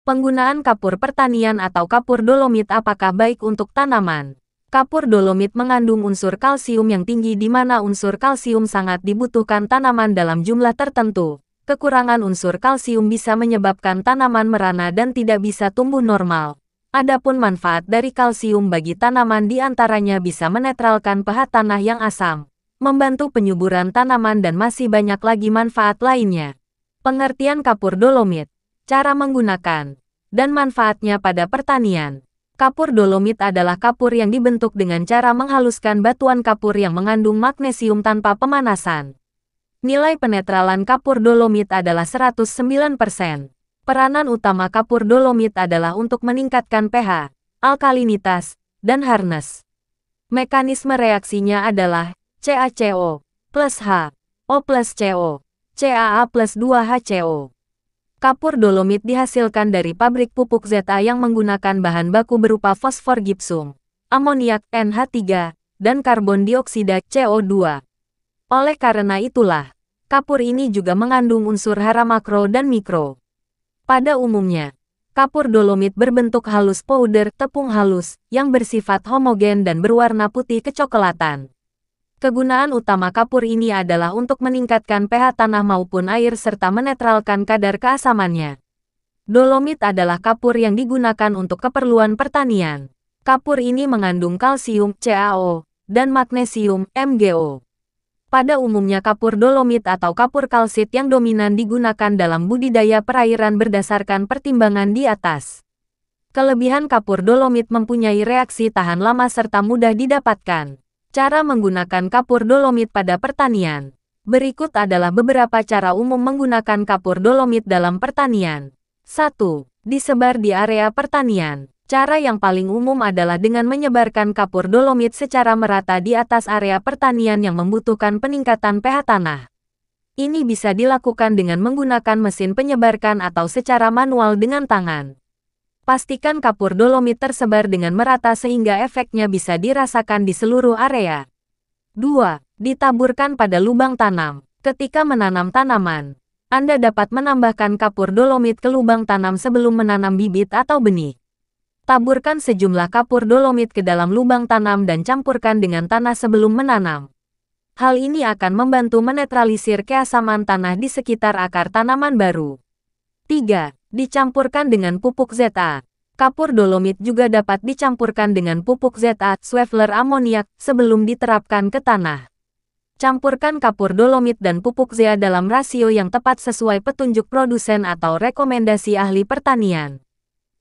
Penggunaan kapur pertanian atau kapur dolomit apakah baik untuk tanaman? Kapur dolomit mengandung unsur kalsium yang tinggi di mana unsur kalsium sangat dibutuhkan tanaman dalam jumlah tertentu. Kekurangan unsur kalsium bisa menyebabkan tanaman merana dan tidak bisa tumbuh normal. Adapun manfaat dari kalsium bagi tanaman di antaranya bisa menetralkan pH tanah yang asam, membantu penyuburan tanaman dan masih banyak lagi manfaat lainnya. Pengertian kapur dolomit, cara menggunakan, dan manfaatnya pada pertanian. Kapur dolomit adalah kapur yang dibentuk dengan cara menghaluskan batuan kapur yang mengandung magnesium tanpa pemanasan. Nilai penetralan kapur dolomit adalah 109%. Peranan utama kapur dolomit adalah untuk meningkatkan pH, alkalinitas, dan hardness. Mekanisme reaksinya adalah CaCO plus H, O plus CO, CaA plus 2HCO. Kapur dolomit dihasilkan dari pabrik pupuk ZA yang menggunakan bahan baku berupa fosfor gipsum, amoniak NH3, dan karbon dioksida CO2. Oleh karena itulah, kapur ini juga mengandung unsur hara makro dan mikro. Pada umumnya, kapur dolomit berbentuk halus powder tepung halus yang bersifat homogen dan berwarna putih kecoklatan. Kegunaan utama kapur ini adalah untuk meningkatkan pH tanah maupun air serta menetralkan kadar keasamannya. Dolomit adalah kapur yang digunakan untuk keperluan pertanian. Kapur ini mengandung kalsium CaO dan magnesium MgO. Pada umumnya kapur dolomit atau kapur kalsit yang dominan digunakan dalam budidaya perairan berdasarkan pertimbangan di atas. Kelebihan kapur dolomit mempunyai reaksi tahan lama serta mudah didapatkan. Cara menggunakan kapur dolomit pada pertanian. Berikut adalah beberapa cara umum menggunakan kapur dolomit dalam pertanian. 1. Disebar di area pertanian. Cara yang paling umum adalah dengan menyebarkan kapur dolomit secara merata di atas area pertanian yang membutuhkan peningkatan pH tanah. Ini bisa dilakukan dengan menggunakan mesin penyebarkan atau secara manual dengan tangan. Pastikan kapur dolomit tersebar dengan merata sehingga efeknya bisa dirasakan di seluruh area. 2. Ditaburkan pada lubang tanam. Ketika menanam tanaman, Anda dapat menambahkan kapur dolomit ke lubang tanam sebelum menanam bibit atau benih. Taburkan sejumlah kapur dolomit ke dalam lubang tanam dan campurkan dengan tanah sebelum menanam. Hal ini akan membantu menetralisir keasaman tanah di sekitar akar tanaman baru. 3. Dicampurkan dengan pupuk ZA. Kapur dolomit juga dapat dicampurkan dengan pupuk ZA, Swaveler amoniak, sebelum diterapkan ke tanah. Campurkan kapur dolomit dan pupuk ZA dalam rasio yang tepat sesuai petunjuk produsen atau rekomendasi ahli pertanian.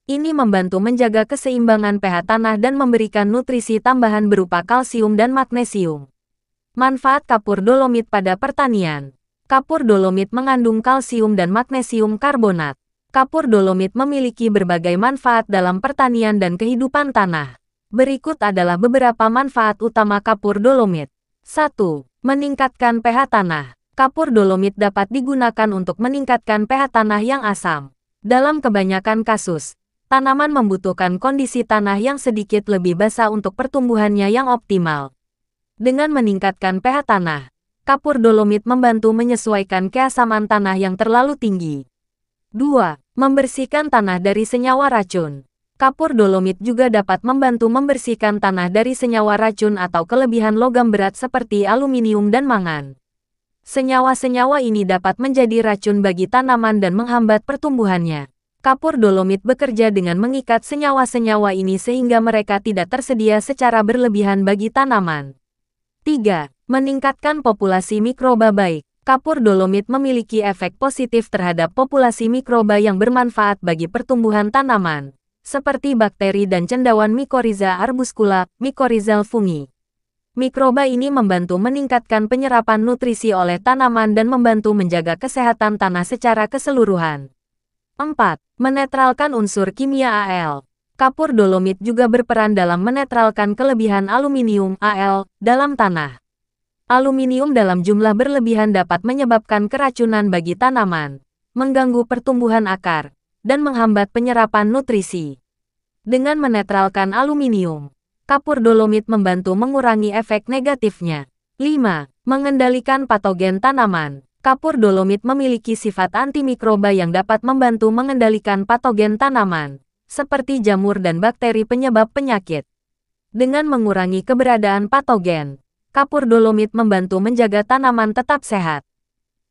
Ini membantu menjaga keseimbangan pH tanah dan memberikan nutrisi tambahan berupa kalsium dan magnesium. Manfaat kapur dolomit pada pertanian. Kapur dolomit mengandung kalsium dan magnesium karbonat. Kapur dolomit memiliki berbagai manfaat dalam pertanian dan kehidupan tanah. Berikut adalah beberapa manfaat utama kapur dolomit. 1. Meningkatkan pH tanah. Kapur dolomit dapat digunakan untuk meningkatkan pH tanah yang asam. Dalam kebanyakan kasus, tanaman membutuhkan kondisi tanah yang sedikit lebih basah untuk pertumbuhannya yang optimal. Dengan meningkatkan pH tanah, kapur dolomit membantu menyesuaikan keasaman tanah yang terlalu tinggi. 2. Membersihkan tanah dari senyawa racun. Kapur dolomit juga dapat membantu membersihkan tanah dari senyawa racun atau kelebihan logam berat seperti aluminium dan mangan. Senyawa-senyawa ini dapat menjadi racun bagi tanaman dan menghambat pertumbuhannya. Kapur dolomit bekerja dengan mengikat senyawa-senyawa ini sehingga mereka tidak tersedia secara berlebihan bagi tanaman. 3. Meningkatkan populasi mikroba baik. Kapur dolomit memiliki efek positif terhadap populasi mikroba yang bermanfaat bagi pertumbuhan tanaman, seperti bakteri dan cendawan Mycorrhiza arbuscula, Mycorrhizal fungi. Mikroba ini membantu meningkatkan penyerapan nutrisi oleh tanaman dan membantu menjaga kesehatan tanah secara keseluruhan. 4. Menetralkan unsur kimia Al. Kapur dolomit juga berperan dalam menetralkan kelebihan aluminium Al dalam tanah. Aluminium dalam jumlah berlebihan dapat menyebabkan keracunan bagi tanaman, mengganggu pertumbuhan akar, dan menghambat penyerapan nutrisi. Dengan menetralkan aluminium, kapur dolomit membantu mengurangi efek negatifnya. 5. Mengendalikan patogen tanaman. Kapur dolomit memiliki sifat antimikroba yang dapat membantu mengendalikan patogen tanaman, seperti jamur dan bakteri penyebab penyakit. Dengan mengurangi keberadaan patogen, kapur dolomit membantu menjaga tanaman tetap sehat.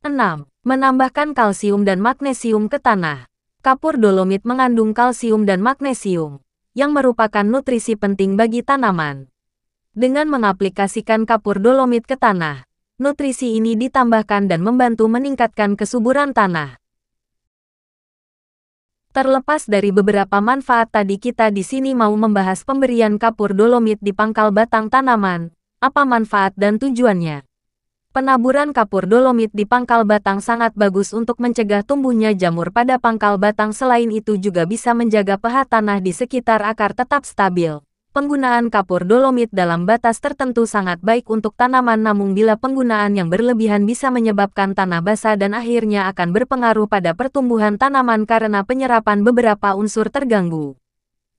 6. Menambahkan kalsium dan magnesium ke tanah. Kapur dolomit mengandung kalsium dan magnesium, yang merupakan nutrisi penting bagi tanaman. Dengan mengaplikasikan kapur dolomit ke tanah, nutrisi ini ditambahkan dan membantu meningkatkan kesuburan tanah. Terlepas dari beberapa manfaat tadi, kita di sini mau membahas pemberian kapur dolomit di pangkal batang tanaman. Apa manfaat dan tujuannya? Penaburan kapur dolomit di pangkal batang sangat bagus untuk mencegah tumbuhnya jamur pada pangkal batang. Selain itu juga bisa menjaga pH tanah di sekitar akar tetap stabil. Penggunaan kapur dolomit dalam batas tertentu sangat baik untuk tanaman, namun bila penggunaan yang berlebihan bisa menyebabkan tanah basah dan akhirnya akan berpengaruh pada pertumbuhan tanaman karena penyerapan beberapa unsur terganggu.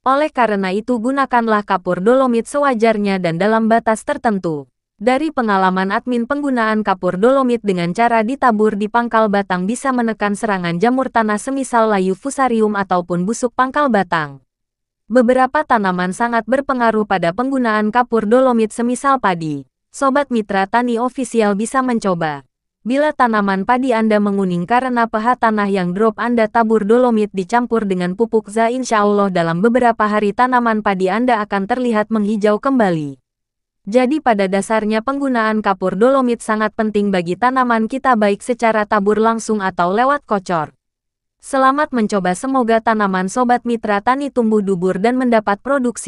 Oleh karena itu, gunakanlah kapur dolomit sewajarnya dan dalam batas tertentu. Dari pengalaman admin, penggunaan kapur dolomit dengan cara ditabur di pangkal batang bisa menekan serangan jamur tanah semisal layu fusarium ataupun busuk pangkal batang. Beberapa tanaman sangat berpengaruh pada penggunaan kapur dolomit semisal padi. Sobat Mitra Tani Official bisa mencoba. Bila tanaman padi Anda menguning karena pH tanah yang drop, Anda tabur dolomit dicampur dengan pupuk ZA. Insya Allah dalam beberapa hari tanaman padi Anda akan terlihat menghijau kembali. Jadi pada dasarnya penggunaan kapur dolomit sangat penting bagi tanaman kita, baik secara tabur langsung atau lewat kocor. Selamat mencoba, semoga tanaman Sobat Mitra Tani tumbuh subur dan mendapat produksi